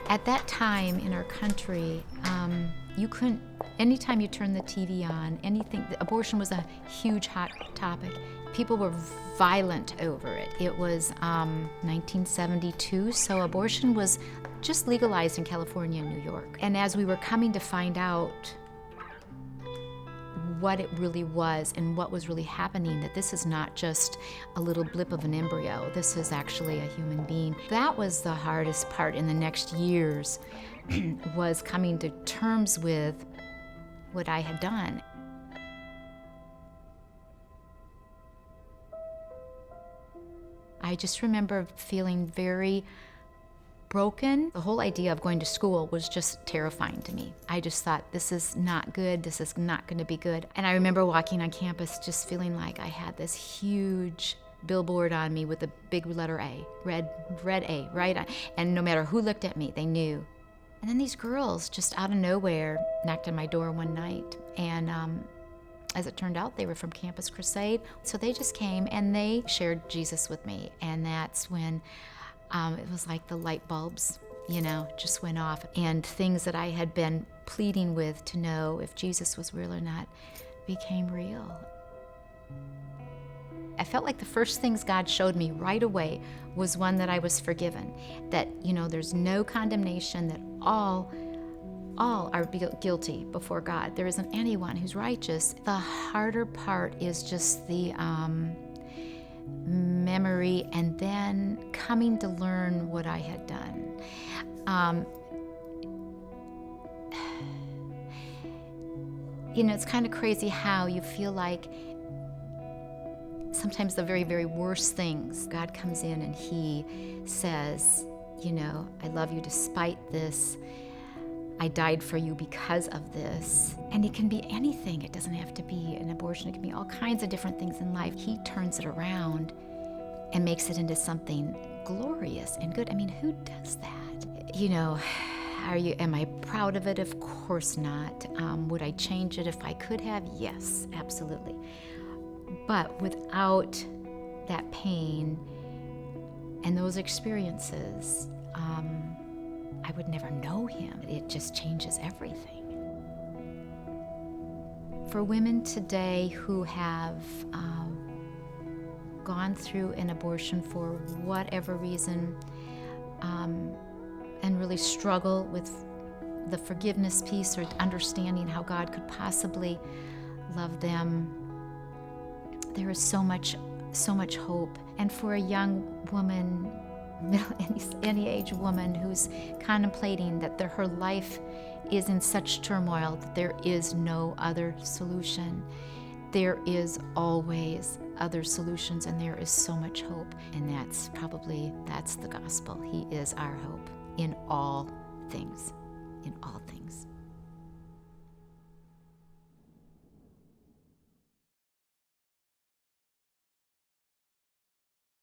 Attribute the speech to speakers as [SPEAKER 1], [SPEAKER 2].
[SPEAKER 1] At that time in our country, you couldn't, anytime you turned the TV on, anything, abortion was a huge hot topic. People were violent over it. It was 1972, so abortion was just legalized in California and New York. And as we were coming to find out what it really was and what was really happening, that this is not just a little blip of an embryo, this is actually a human being. That was the hardest part in the next years, was coming to terms with what I had done. I just remember feeling very broken. The whole idea of going to school was just terrifying to me. I just thought, this is not good, this is not going to be good. And I remember walking on campus just feeling like I had this huge billboard on me with a big letter A, red A, right? And no matter who looked at me, they knew. And then these girls just out of nowhere knocked on my door one night, and as it turned out, they were from Campus Crusade. So they just came and they shared Jesus with me, and that's when it was like the light bulbs, just went off, and things that I had been pleading with to know if Jesus was real or not became real. I felt like the first things God showed me right away was one, that I was forgiven, that there's no condemnation, that all are guilty before God. There isn't anyone who's righteous. The harder part is just the memory, and then coming to learn what I had done. It's kind of crazy how you feel like sometimes the very, very worst things, God comes in and He says, I love you despite this. I died for you because of this. And it can be anything. It doesn't have to be an abortion. It can be all kinds of different things in life. He turns it around and makes it into something glorious and good. I mean, who does that? Am I proud of it? Of course not. Would I change it if I could have? Yes, absolutely. But without that pain and those experiences, I would never know Him. It just changes everything. For women today who have gone through an abortion for whatever reason, and really struggle with the forgiveness piece or understanding how God could possibly love them, there is so much hope. And for a young woman, any age woman who's contemplating that her life is in such turmoil that there is no other solution, there is always other solutions, and there is so much hope. And that's the gospel. He is our hope in all things, in all things.